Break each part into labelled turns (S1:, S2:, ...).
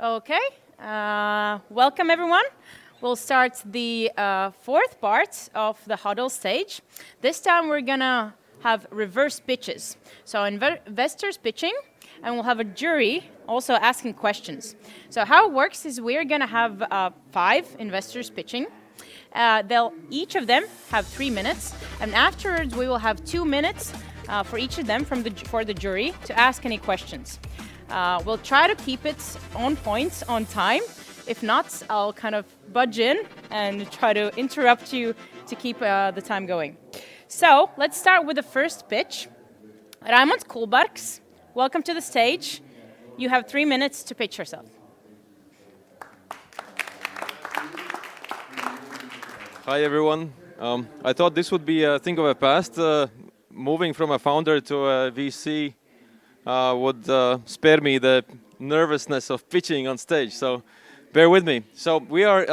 S1: Okay, welcome everyone. We'll start the fourth part of the huddle stage. This time we're gonna have reverse pitches. So investors pitching, and we'll have a jury also asking questions. So how it works is we're gonna have 5 investors pitching. They'll each of them have 3 minutes, and afterwards we will have 2 minutes for each of them for the jury to ask any questions. We'll try to keep it on point, on time. If not, I'll kind of budge in and try to interrupt you to keep the time going. So let's start with the first pitch. Raimonds Kulbergs, welcome to the stage. You have 3 minutes to pitch yourself.
S2: Hi everyone. I thought this would be a thing of the past. Moving from a founder to a VC would spare me the nervousness of pitching on stage. So bear with me. So we are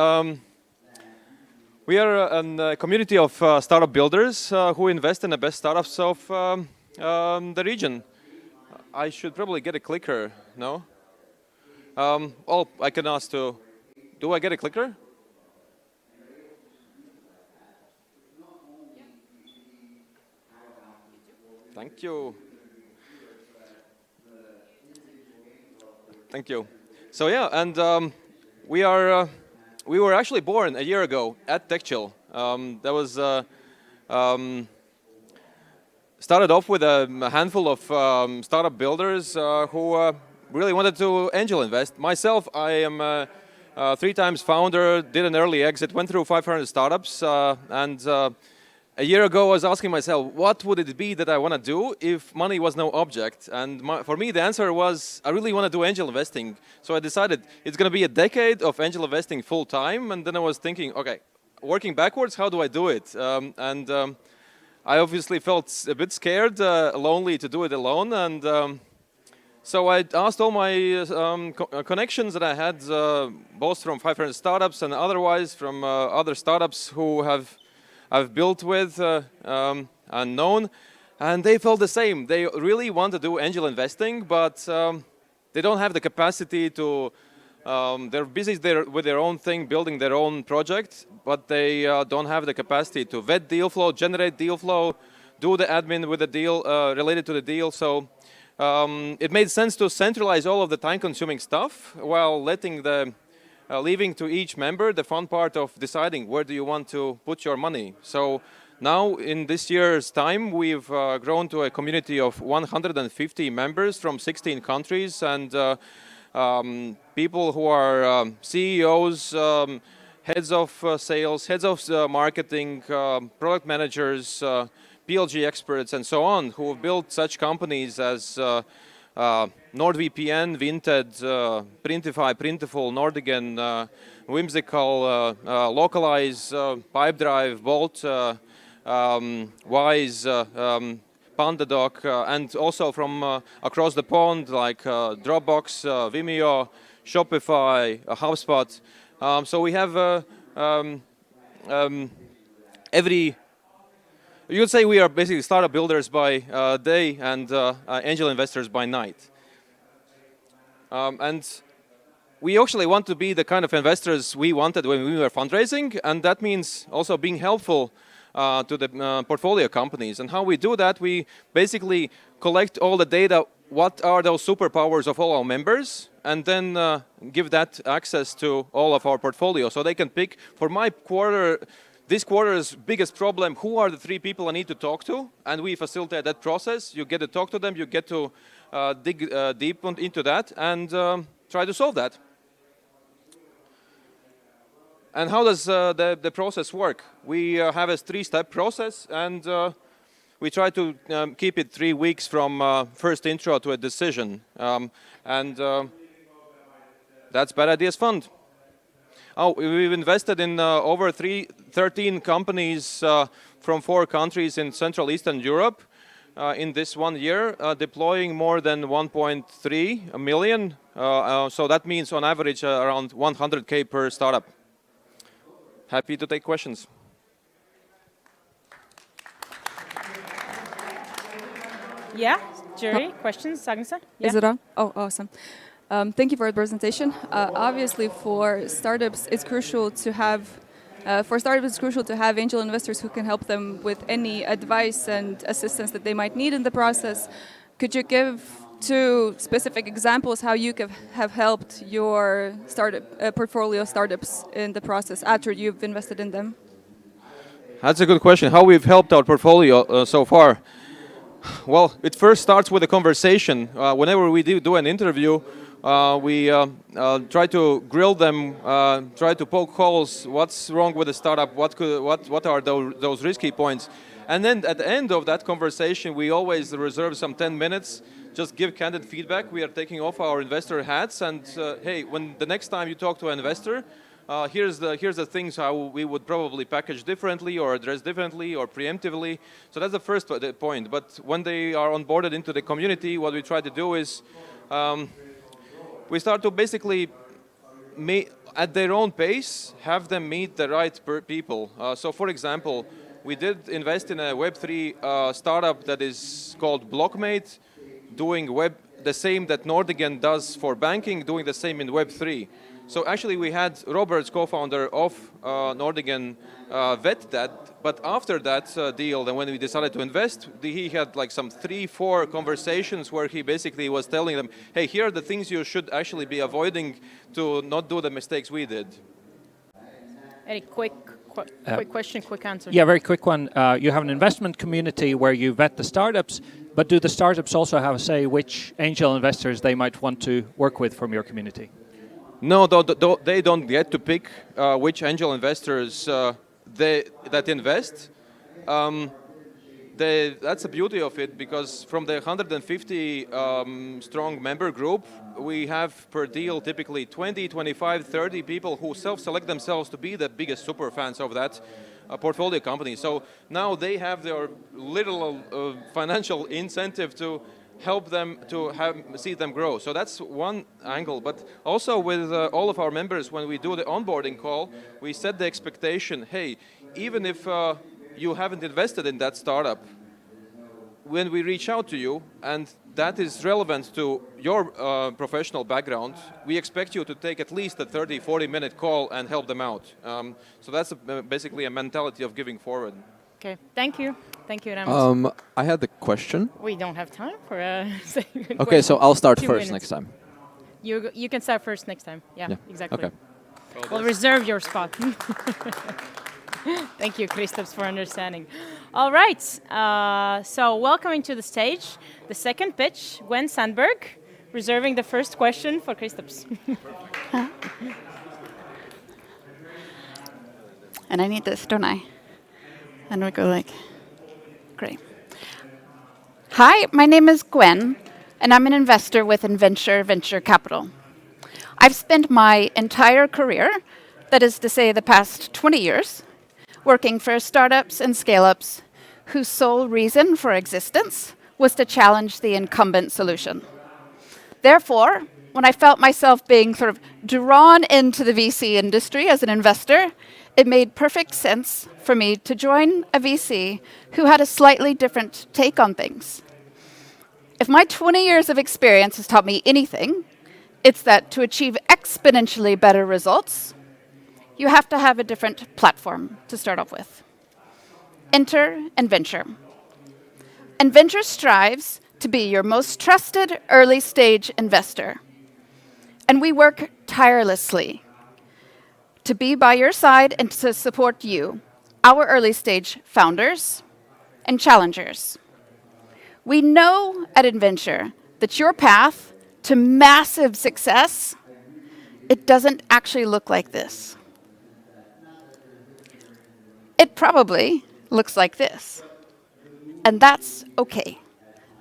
S2: a community of startup builders who invest in the best startups of the region. I should probably get a clicker. No? I can ask to. Do I get a clicker? Thank you. Thank you. So yeah, and we were actually born a year ago at TechChill. That was started off with a handful of startup builders who really wanted to angel invest. Myself, I am 3 times founder, did an early exit, went through 500 startups, and a year ago, I was asking myself, what would it be that I want to do if money was no object? And for me, the answer was, I really want to do angel investing. So I decided it's going to be a decade of angel investing full time. And then I was thinking, okay, working backwards, how do I do it? I obviously felt a bit scared, lonely to do it alone. And so I asked all my connections that I had, both from 500 startups and otherwise from other startups who I've built with and known, and they felt the same. They really want to do angel investing, but they don't have the capacity to. They're busy with their own thing, building their own project, but they don't have the capacity to vet deal flow, generate deal flow, do the admin with the deal related to the deal. So it made sense to centralize all of the time-consuming stuff while letting leaving to each member the fun part of deciding where do you want to put your money. So now in this year's time, we've grown to a community of 150 members from 16 countries and people who are CEOs, heads of sales, heads of marketing, product managers, PLG experts, and so on, who have built such companies as NordVPN, Vinted, Printify, Printful, Nordigen, Whimsical, Localize, Pipedrive, Bolt, Wise, PandaDoc, and also from across the pond like Dropbox, Vimeo, Shopify, HubSpot. So we have you would say we are basically startup builders by day and angel investors by night. And we actually want to be the kind of investors we wanted when we were fundraising, and that means also being helpful to the portfolio companies. And how we do that, we basically collect all the data, what are those superpowers of all our members, and then give that access to all of our portfolio. So they can pick, for my this quarter's biggest problem, who are the 3 people I need to talk to? And we facilitate that process. You get to talk to them, you get to dig deep into that and try to solve that. And how does the process work? We have a 3-step process, and we try to keep it 3 weeks from first intro to a decision. That's BADideas.fund. We've invested in over 13 companies from 4 countries in Central Eastern Europe in this 1 year, deploying more than 1.3 million. So that means on average around 100K per startup. Happy to take questions.
S1: Yeah, jury, questions, Agnese? Yeah.
S3: Is it on? Oh, awesome. Thank you for the presentation. Obviously, for startups, it's crucial to have angel investors who can help them with any advice and assistance that they might need in the process. Could you give 2 specific examples how you have helped your startup portfolio startups in the process after you've invested in them?
S2: That's a good question. How we've helped our portfolio so far? Well, it first starts with a conversation. Whenever we do an interview, we try to grill them, try to poke holes. What's wrong with the startup? What are those risky points? And then at the end of that conversation, we always reserve some 10 minutes, just give candid feedback. We are taking off our investor hats, and hey, when the next time you talk to an investor, here's the things how we would probably package differently or address differently or preemptively. So that's the first point. But when they are onboarded into the community, what we try to do is we start to basically at their own pace, have them meet the right people. So for example, we did invest in a Web3 startup that is called Blockmate, doing the same that Nordigen does for banking, doing the same in Web3. So actually we had Roberts, co-founder of Nordigen, vet that, but after that deal, then when we decided to invest, he had like some 3-4 conversations where he basically was telling them, hey, here are the things you should actually be avoiding to not do the mistakes we did.
S1: Any quick question, quick answer?
S4: Yeah, very quick one. You have an investment community where you vet the startups, but do the startups also have a say which angel investors they might want to work with from your community?
S2: No, they don't get to pick which angel investors that invest. That's the beauty of it, because from the 150 strong member group, we have per deal typically 20, 25, 30 people who self-select themselves to be the biggest super fans of that portfolio company. So now they have their little financial incentive to help them to see them grow. So that's one angle. But also with all of our members, when we do the onboarding call, we set the expectation, hey, even if you haven't invested in that startup, when we reach out to you, and that is relevant to your professional background, we expect you to take at least a 30, 40-minute call and help them out. So that's basically a mentality of giving forward.
S1: Okay, thank you. Thank you, Raimonds.
S5: I had the question.
S1: We don't have time for a second question.
S5: Okay, so I'll start
S1: 2
S5: first
S1: minutes.
S5: next time.
S1: You can start first next time. Yeah, exactly.
S5: Okay.
S1: We'll reserve your spot. Thank you, Kristaps, for understanding. All right, so welcoming to the stage, the second pitch, Gwen Sandberg, reserving the first question for Kristaps.
S6: And I need this, don't I? And we go like, great. Hi, my name is Gwen, and I'm an investor with Inventure Venture Capital. I've spent my entire career, that is to say the past 20 years, working for startups and scale-ups whose sole reason for existence was to challenge the incumbent solution. Therefore, when I felt myself being sort of drawn into the VC industry as an investor, it made perfect sense for me to join a VC who had a slightly different take on things. If my 20 years of experience has taught me anything, it's that to achieve exponentially better results, you have to have a different platform to start off with. Enter Inventure. Inventure strives to be your most trusted early-stage investor. And we work tirelessly to be by your side and to support you, our early-stage founders and challengers. We know at Inventure that your path to massive success, it doesn't actually look like this. It probably looks like this. And that's okay,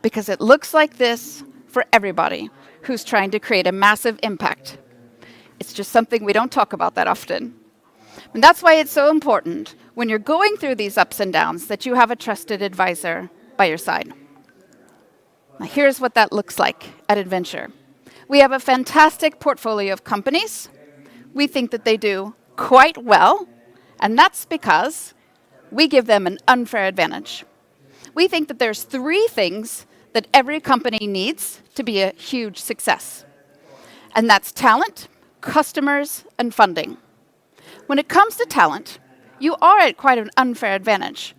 S6: because it looks like this for everybody who's trying to create a massive impact. It's just something we don't talk about that often. And that's why it's so important when you're going through these ups and downs that you have a trusted advisor by your side. Now, here's what that looks like at Inventure. We have a fantastic portfolio of companies. We think that they do quite well, and that's because we give them an unfair advantage. We think that there's 3 things that every company needs to be a huge success. And that's talent, customers, and funding. When it comes to talent, you are at quite an unfair advantage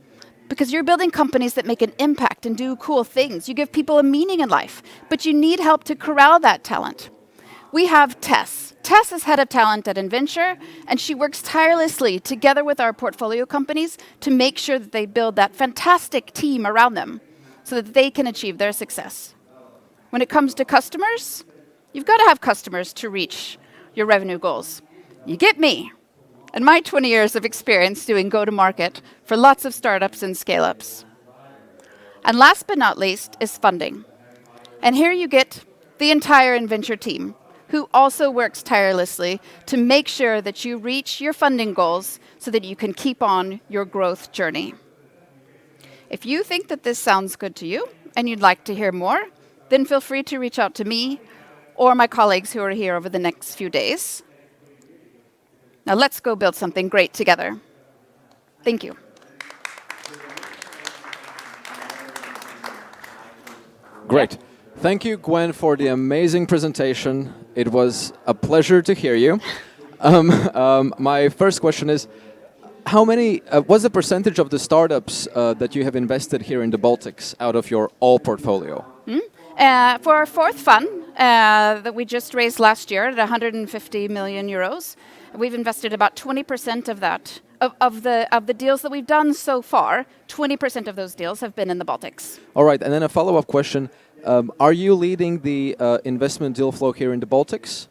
S6: because you're building companies that make an impact and do cool things. You give people a meaning in life, but you need help to corral that talent. We have Tess. Tess is head of talent at Inventure, and she works tirelessly together with our portfolio companies to make sure that they build that fantastic team around them so that they can achieve their success. When it comes to customers, you've got to have customers to reach your revenue goals. You get me and my 20 years of experience doing go-to-market for lots of startups and scale-ups. And last but not least is funding. And here you get the entire Inventure team, who also works tirelessly to make sure that you reach your funding goals so that you can keep on your growth journey. If you think that this sounds good to you and you'd like to hear more, then feel free to reach out to me or my colleagues who are here over the next few days. Now let's go build something great together. Thank you.
S5: Great. Thank you, Gwen, for the amazing presentation. It was a pleasure to hear you. My first question is, how many, what's the percentage of the startups that you have invested here in the Baltics out of your all portfolio?
S6: For our fourth fund that we just raised last year at 150 million euros, we've invested about 20% of that. Of the deals that we've done so far, 20% of those deals have been in the Baltics.
S5: All right, and then a follow-up question. Are you leading the investment deal flow here in the Baltics?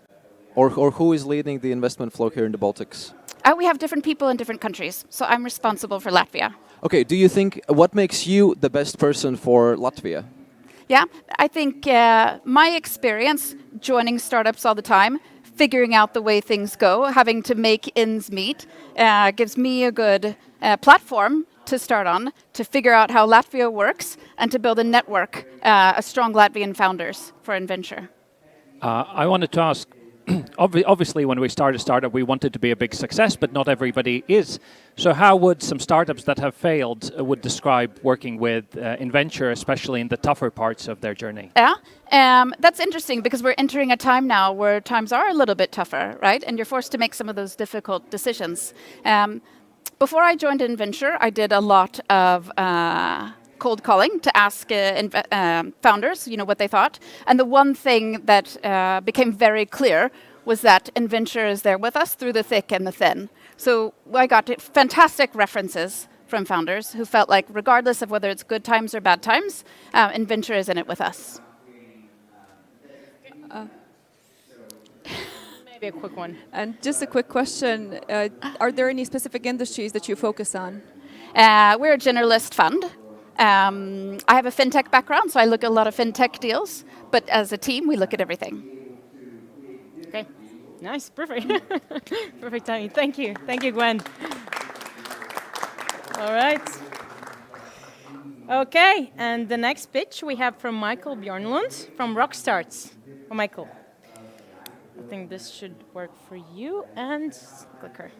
S5: Or who is leading the investment flow here in the Baltics?
S6: We have different people in different countries, so I'm responsible for Latvia.
S5: Okay, do you think, what makes you the best person for Latvia?
S6: Yeah, I think my experience joining startups all the time, figuring out the way things go, having to make ends meet, gives me a good platform to start on, to figure out how Latvia works, and to build a network, of strong Latvian founders for Inventure.
S4: I wanted to ask, obviously when we start a startup, we want it to be a big success, but not everybody is. So how would some startups that have failed would describe working with Inventure, especially in the tougher parts of their journey?
S6: Yeah, that's interesting because we're entering a time now where times are a little bit tougher, right? And you're forced to make some of those difficult decisions. Before I joined Inventure, I did a lot of cold calling to ask founders, what they thought. And the one thing that became very clear was that Inventure is there with us through the thick and the thin. So I got fantastic references from founders who felt like, regardless of whether it's good times or bad times, Inventure is in it with us.
S1: Maybe a quick one.
S3: And just a quick question, are there any specific industries that you focus on?
S6: We're a generalist fund. I have a fintech background, so I look at a lot of fintech deals, but as a team, we look at everything.
S1: Okay, nice, perfect. Perfect timing, thank you, Gwen. All right. Okay, and the next pitch we have from Michael Bjørnlund from Rockstart. Oh, Michael, I think this should work for you, and clicker.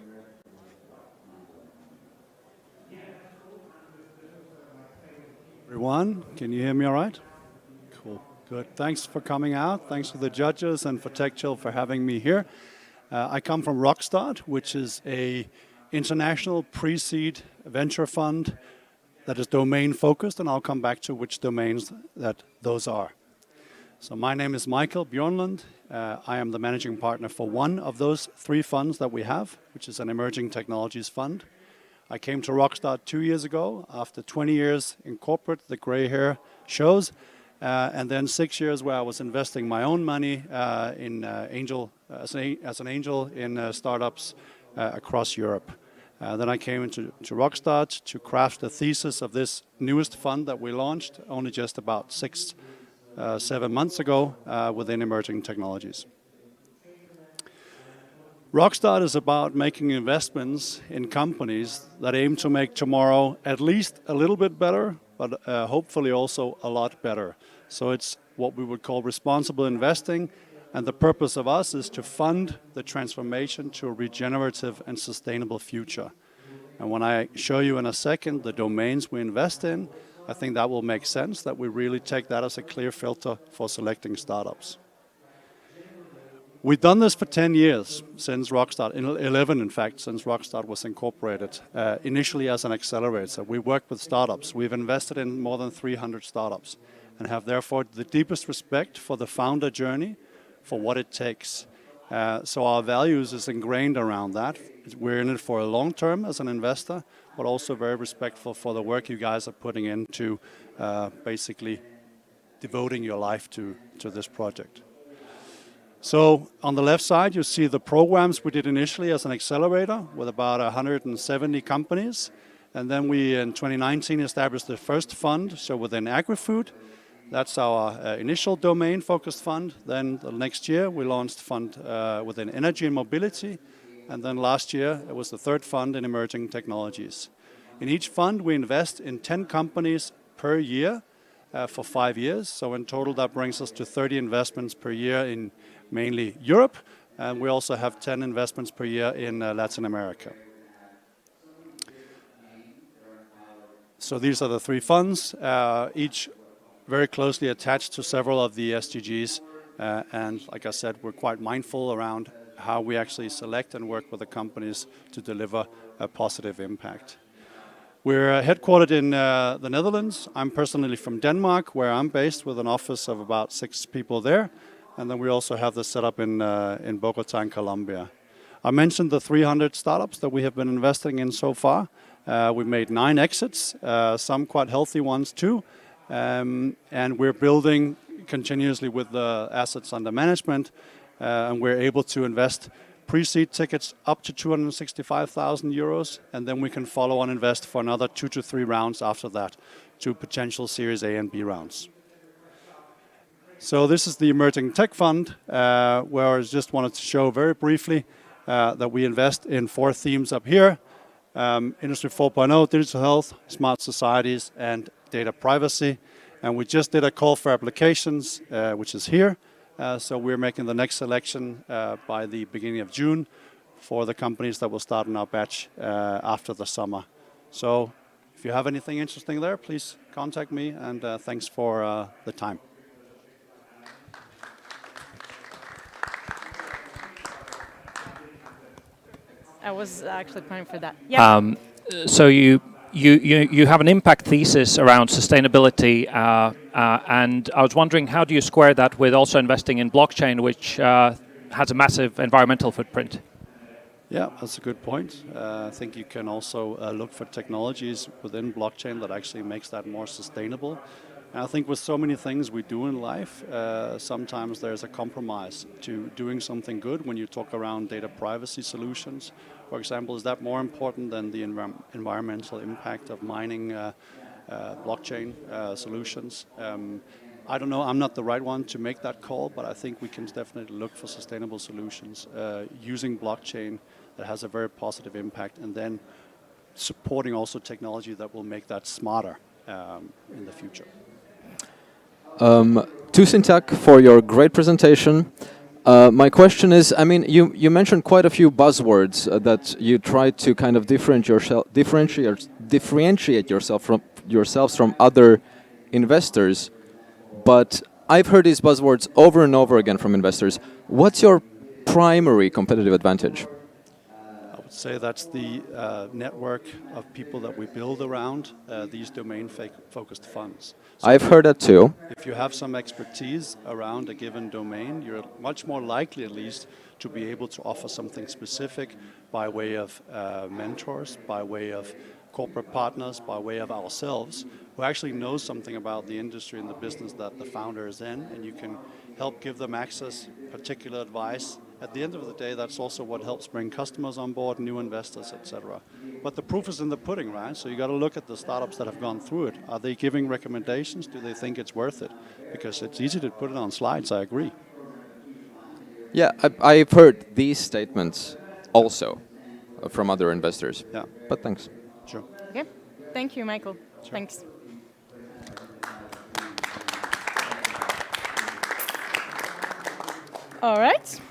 S7: Everyone, can you hear me all right? Cool, good. Thanks for coming out. Thanks to the judges and for TechChill for having me here. I come from Rockstart, which is a international pre-seed venture fund that is domain focused, and I'll come back to which domains that those are. So my name is Michael Bjørnlund. I am the managing partner for one of those three funds that we have, which is an emerging technologies fund. I came to Rockstart 2 years ago after 20 years in corporate, the gray hair shows, and then 6 years where I was investing my own money in as an angel in startups across Europe. Then I came into Rockstart to craft the thesis of this newest fund that we launched only just about 7 months ago within emerging technologies. Rockstart is about making investments in companies that aim to make tomorrow at least a little bit better, but hopefully also a lot better. So it's what we would call responsible investing, and the purpose of us is to fund the transformation to a regenerative and sustainable future. And when I show you in a second the domains we invest in, I think that will make sense, that we really take that as a clear filter for selecting startups. We've done this for 10 years since Rockstart, 11 in fact, since Rockstart was incorporated, initially as an accelerator. We work with startups. We've invested in more than 300 startups and have therefore the deepest respect for the founder journey, for what it takes. So our values is ingrained around that. We're in it for a long term as an investor, but also very respectful for the work you guys are putting into basically devoting your life to this project. So on the left side, you see the programs we did initially as an accelerator with about 170 companies. And then we, in 2019, established the first fund, so within agri-food. That's our initial domain-focused fund. Then the next year, we launched a fund within energy and mobility. And then last year, it was the third fund in emerging technologies. In each fund, we invest in 10 companies per year for 5 years. So in total, that brings us to 30 investments per year in mainly Europe, and we also have 10 investments per year in Latin America. So these are the 3 funds, each very closely attached to several of the SDGs, and like I said, we're quite mindful around how we actually select and work with the companies to deliver a positive impact. We're headquartered in the Netherlands. I'm personally from Denmark, where I'm based with an office of about 6 people there. And then we also have this set up in Bogota in Colombia. I mentioned the 300 startups that we have been investing in so far. We've made 9 exits, some quite healthy ones too. And we're building continuously with the assets under management. And we're able to invest pre-seed tickets up to 265,000 euros. And then we can follow on invest for another 2 to 3 rounds after that to potential Series A and B rounds. So this is the Emerging Tech Fund, where I just wanted to show very briefly that we invest in 4 themes up here. Industry 4.0, digital health, smart societies, and data privacy. And we just did a call for applications, which is here. So we're making the next selection by the beginning of June for the companies that will start in our batch after the summer. So if you have anything interesting there, please contact me, and thanks for the time.
S1: I was actually planning for that. Yeah.
S4: So you have an impact thesis around sustainability, and I was wondering, how do you square that with also investing in blockchain, which has a massive environmental footprint?
S7: Yeah, that's a good point. I think you can also look for technologies within blockchain that actually makes that more sustainable. And I think with so many things we do in life, sometimes there's a compromise to doing something good when you talk around data privacy solutions. For example, is that more important than the environmental impact of mining blockchain solutions? I don't know, I'm not the right one to make that call, but I think we can definitely look for sustainable solutions using blockchain that has a very positive impact, and then supporting also technology that will make that smarter in the future.
S5: Tusen takk for your great presentation. My question is, I mean, you mentioned quite a few buzzwords that you try to kind of differentiate yourselves from other investors. But I've heard these buzzwords over and over again from investors. What's your primary competitive advantage?
S7: I would say that's the network of people that we build around these domain-focused funds. So
S5: I've heard that too.
S7: If you have some expertise around a given domain, you're much more likely, at least, to be able to offer something specific by way of mentors, by way of corporate partners, by way of ourselves, who actually know something about the industry and the business that the founder is in, and you can help give them access, particular advice. At the end of the day, that's also what helps bring customers on board, new investors, etc. But the proof is in the pudding, right? So you got to look at the startups that have gone through it. Are they giving recommendations? Do they think it's worth it? Because it's easy to put it on slides, I agree.
S5: Yeah, I've heard these statements also from other investors.
S7: Yeah.
S5: But thanks.
S7: Sure.
S1: Okay. Thank you, Michael. Sure. Thanks. All right.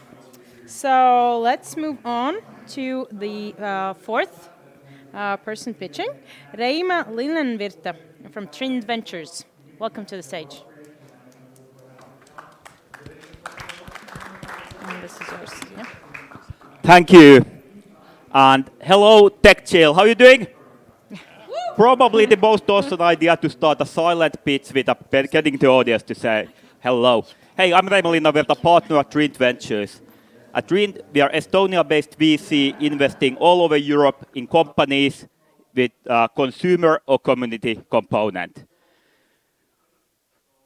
S1: So let's move on to the fourth person pitching, Reima Linnanvirta from Trind Ventures. Welcome to the stage. this is yours. Yeah.
S8: Thank you. And hello, TechChill. How are you doing? Probably the most awesome idea to start a silent pitch with getting the audience to say hello. Hey, I'm Reima Linnanvirta, partner at Trind Ventures. At Trind, we are Estonia-based VC investing all over Europe in companies with consumer or community component.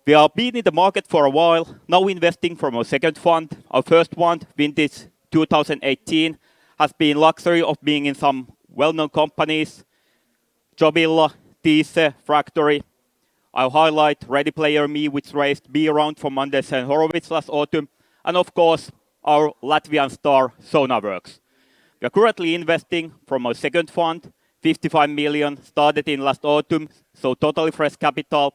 S8: We have been in the market for a while, now investing from our second fund. Our first one, vintage 2018, has been luxury of being in some well-known companies, Jobilla, Teese, Factory. I'll highlight Ready Player Me, which raised B round from Anders and Horowitz last autumn, and of course, our Latvian star, SonarWorks. We are currently investing from our second fund, 55 million, started in last autumn, so totally fresh capital.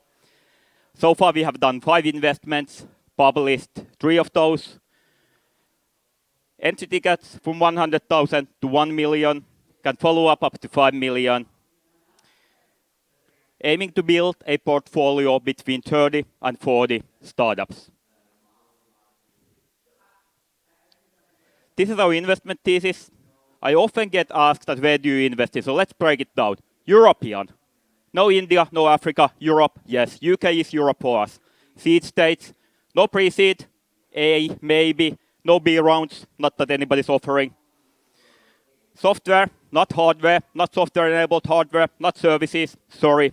S8: So far, we have done 5 investments, published 3 of those. Entry tickets from 100,000 to 1 million, can follow up to 5 million. Aiming to build a portfolio between 30 and 40 startups. This is our investment thesis. I often get asked that where do you invest in, so let's break it down. European. No India, no Africa, Europe, yes. UK is Europe for us. Seed stage, no pre-seed, A, maybe, no B rounds, not that anybody's offering. Software, not hardware, not software-enabled hardware, not services, sorry.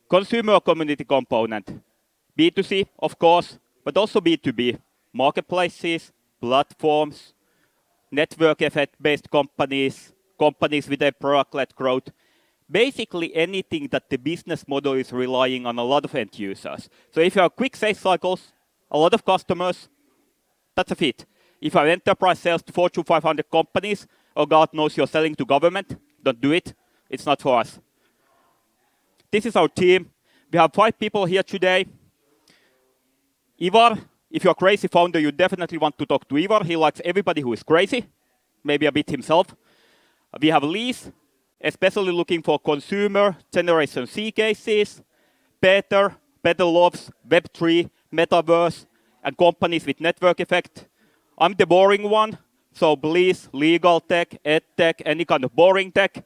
S8: Consumer community component. B2C, of course, but also B2B. Marketplaces, platforms, network effect-based companies, companies with a product-led growth. Basically anything that the business model is relying on a lot of end users. So if you have quick sales cycles, a lot of customers, that's a fit. If you have enterprise sales to Fortune 500 companies, or God knows you're selling to government, don't do it. It's not for us. This is our team. We have 5 people here today. Ivar, if you're a crazy founder, you definitely want to talk to Ivar. He likes everybody who is crazy, maybe a bit himself. We have Lise, especially looking for consumer Generation C cases. Peter loves Web3, Metaverse, and companies with network effect. I'm the boring one, so please, legal tech, ed tech, any kind of boring tech.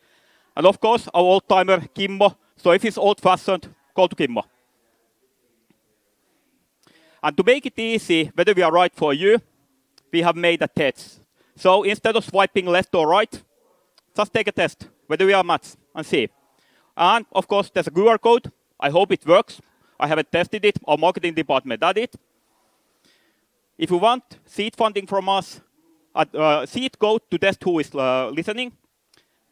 S8: And of course, our old-timer, Kimmo. So if it's old-fashioned, call to Kimmo. And to make it easy, whether we are right for you, we have made a test. So instead of swiping left or right, just take a test, whether we are match, and see. And of course, there's a QR code. I hope it works. I haven't tested it. Our marketing department did it. If you want seed funding from us, seed code to test who is listening.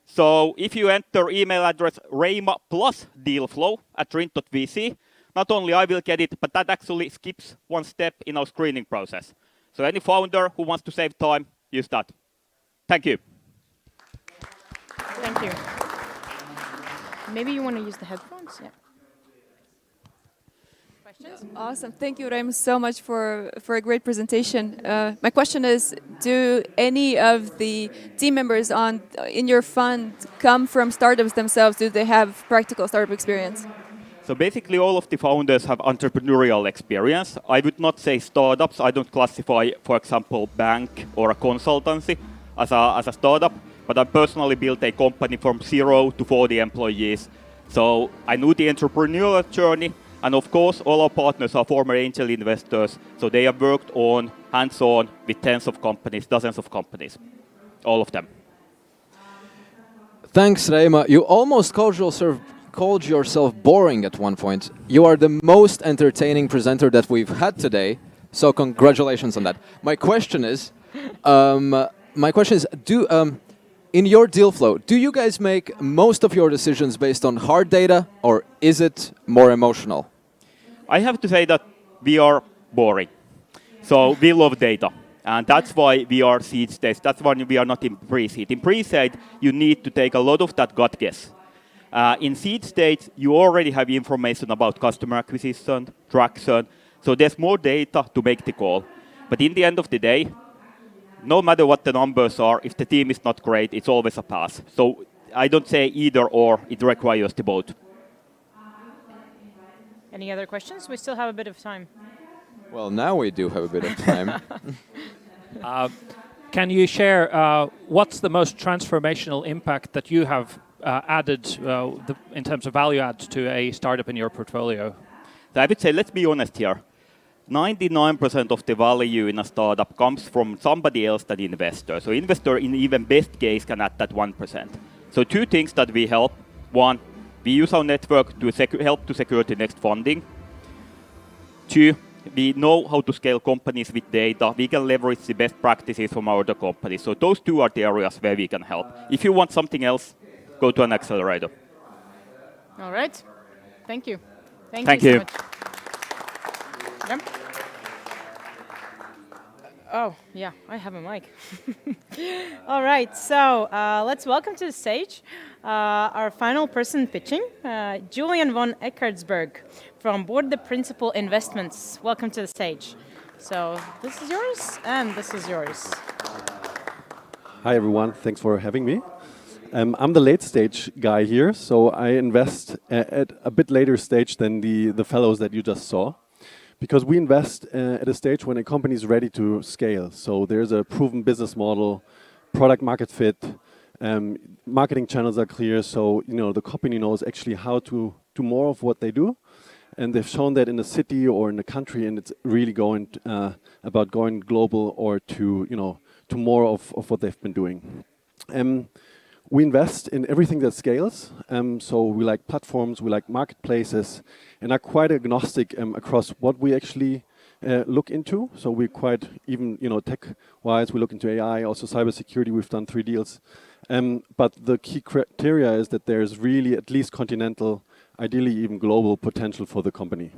S8: So if you enter email address Reima plus dealflow@trind.vc, not only I will get it, but that actually skips one step in our screening process. So any founder who wants to save time, use that. Thank you.
S1: Thank you. Maybe you want to use the headphones? Yeah. Questions?
S3: Awesome. Thank you, Reim, so much for a great presentation. My question is, do any of the team members in your fund come from startups themselves? Do they have practical startup experience?
S8: So basically all of the founders have entrepreneurial experience. I would not say startups. I don't classify, for example, bank or a consultancy as a startup. But I personally built a company from 0 to 40 employees. So I knew the entrepreneurial journey. And of course, all our partners are former angel investors. So they have worked on, hands-on, with tens of companies, dozens of companies. All of them.
S5: Thanks, Reima. You almost called yourself boring at one point. You are the most entertaining presenter that we've had today. So congratulations on that. My question is, in your deal flow, do you guys make most of your decisions based on hard data, or is it more emotional?
S8: I have to say that we are boring. So we love data. And that's why we are seed stage. That's why we are not in pre-seed. In pre-seed, you need to take a lot of that gut guess. In seed stage, you already have information about customer acquisition, traction. So there's more data to make the call. But in the end of the day, no matter what the numbers are, if the team is not great, it's always a pass. So I don't say either or, it requires the both.
S1: Any other questions? We still have a bit of time.
S5: Well, now we do have a bit of time.
S4: Can you share what's the most transformational impact that you have added in terms of value add to a startup in your portfolio?
S8: So I would say, let's be honest here. 99% of the value in a startup comes from somebody else than the investor. So investor, in even best case, can add that 1%. So two things that we help. One, we use our network to help to secure the next funding. Two, we know how to scale companies with data. We can leverage the best practices from our other companies. So those two are the areas where we can help. If you want something else, go to an accelerator.
S1: All right. Thank you.
S8: Thank
S1: you.
S8: you.
S1: So much. Yeah. Oh, yeah, I have a mic. All right, so let's welcome to the stage our final person pitching, Julian von Eckartsberg from Burda Principal Investments. Welcome to the stage. So this is yours, and this is yours.
S9: Hi, everyone. Thanks for having me. I'm the late stage guy here, so I invest at a bit later stage than the fellows that you just saw. Because we invest at a stage when a company is ready to scale. So there's a proven business model, product market fit, marketing channels are clear. So the company knows actually how to do more of what they do, and they've shown that in a city or in a country, and it's really going about going global or to to more of what they've been doing. We invest in everything that scales. So we like platforms, we like marketplaces, and are quite agnostic across what we actually look into. So we're quite even, tech-wise, we look into AI, also cybersecurity. We've done 3 deals. But the key criteria is that there's really at least continental, ideally even global potential for the company.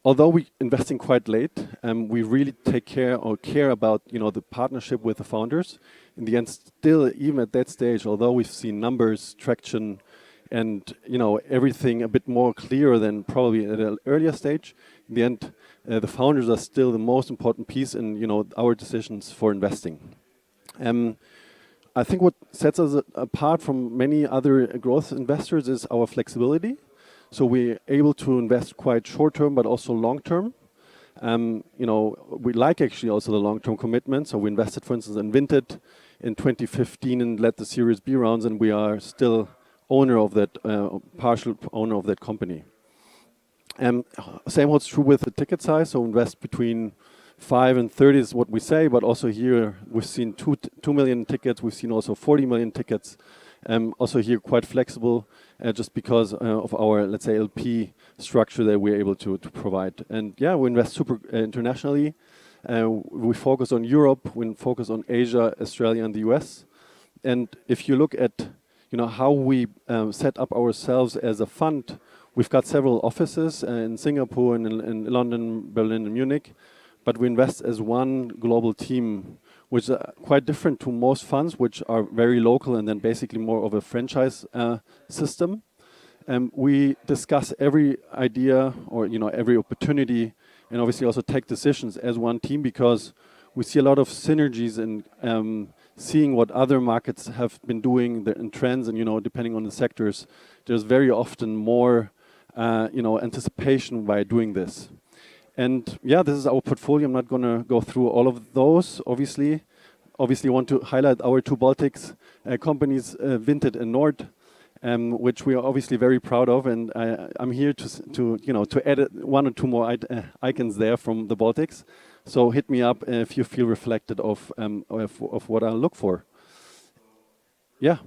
S9: Although we investing quite late, we really take care about the partnership with the founders. In the end, still even at that stage, although we've seen numbers, traction, and everything a bit more clear than probably at an earlier stage, in the end, the founders are still the most important piece in our decisions for investing. I think what sets us apart from many other growth investors is our flexibility. So we're able to invest quite short term, but also long term. We like actually also the long term commitment. So we invested, for instance, in Vinted in 2015 and led the Series B rounds, and we are still owner of that, partial owner of that company. Same holds true with the ticket size. So invest between 5 and 30 is what we say, but also here we've seen 2 million tickets. We've seen also 40 million tickets. Also here quite flexible, just because of our, let's say, LP structure that we're able to provide. And yeah, we invest super internationally. We focus on Europe, we focus on Asia, Australia, and the US. And if you look at how we set up ourselves as a fund, we've got several offices in Singapore and in London, Berlin, and Munich. But we invest as one global team, which is quite different to most funds, which are very local and then basically more of a franchise system. We discuss every idea or every opportunity, and obviously also take decisions as one team, because we see a lot of synergies in seeing what other markets have been doing in trends, and depending on the sectors, there's very often more anticipation by doing this. And yeah, this is our portfolio. I'm not going to go through all of those, obviously. Obviously, want to highlight our 2 Baltics companies, Vinted and Nord, which we are obviously very proud of. And I'm here to add 1 or 2 more icons there from the Baltics. So hit me up if you feel reflected of what I look for. Yeah,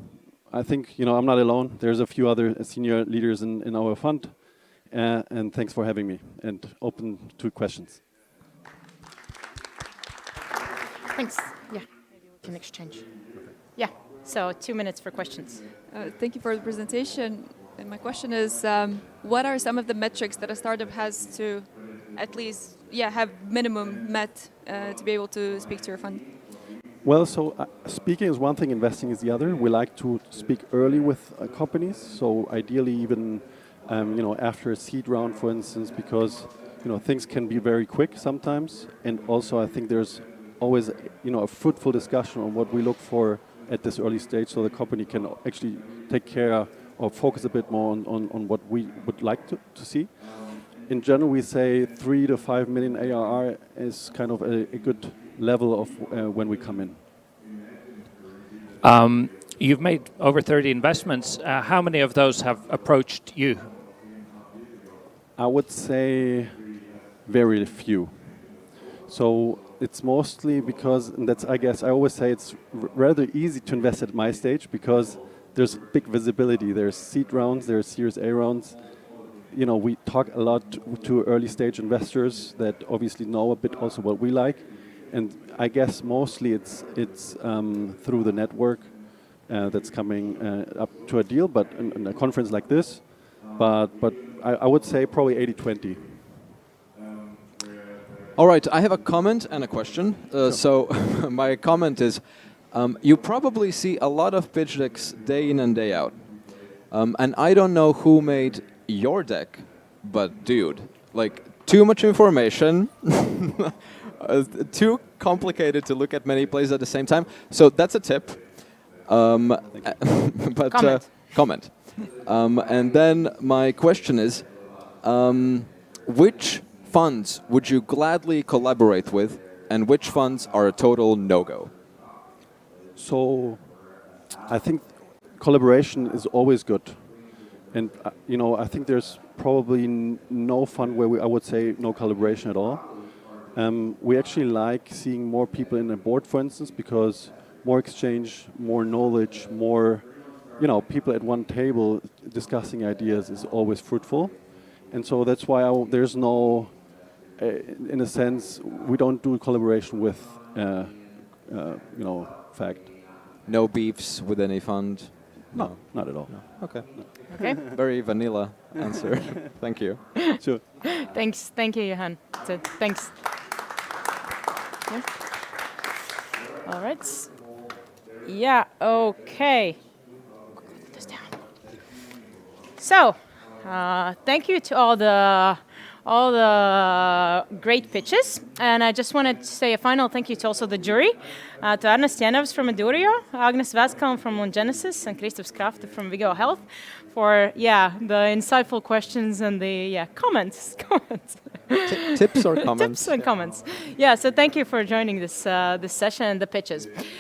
S9: I think I'm not alone. There's a few other senior leaders in our fund. And thanks for having me, and open to questions.
S1: Thanks. Yeah, maybe we can exchange. Yeah, so 2 minutes for questions.
S3: Thank you for the presentation. And my question is, what are some of the metrics that a startup has to at least have minimum met to be able to speak to your fund?
S9: Well, so speaking is one thing, investing is the other. We like to speak early with companies, so ideally even after a seed round, for instance, because things can be very quick sometimes, and also I think there's always a fruitful discussion on what we look for at this early stage, so the company can actually take care or focus a bit more on what we would like to see. in general, we say 3 to 5 million ARR is kind of a good level of when we come in.
S4: You've made over 30 investments. How many of those have approached you?
S9: I would say very few. So it's mostly because, and that's, I guess, I always say it's rather easy to invest at my stage because there's big visibility. There's seed rounds, there's Series A rounds. You know, we talk a lot to early stage investors that obviously know a bit also what we like. And I guess mostly it's through the network that's coming up to a deal, but in a conference like this. But I would say probably 80-20.
S5: All right, I have a comment and a question. So my comment is, you probably see a lot of pitch decks day in and day out. And I don't know who made your deck, but dude, like too much information, too complicated to look at many places at the same time. So that's a tip. But comment. And then my question is, which funds would you gladly collaborate with, and which funds are a total no-go?
S9: So I think collaboration is always good. And you know, I think there's probably no fund where I would say no collaboration at all. We actually like seeing more people in a board, for instance, because more exchange, more knowledge, more, you know, people at one table discussing ideas is always fruitful. And so that's why there's no, in a sense, we don't do collaboration with, you know, fact.
S5: No beefs with any fund?
S9: No, not at all.
S5: No. Okay.
S1: Okay.
S5: Very vanilla answer. Thank you.
S9: Sure.
S1: Thanks. Thank you, Johan. So, thanks. Yeah. All right. Yeah, okay. Put this down. So, thank you to all the great pitches, and I just wanted to say a final thank you to also the jury, to Arne Stenevs from Edurio, Agnes Vaskalm from Longenesis, and Christoph Skrafte from Viggo Health, for the insightful questions and the comments.
S5: Tips or comments?
S1: Tips and comments. Yeah, so thank you for joining this this session and the pitches.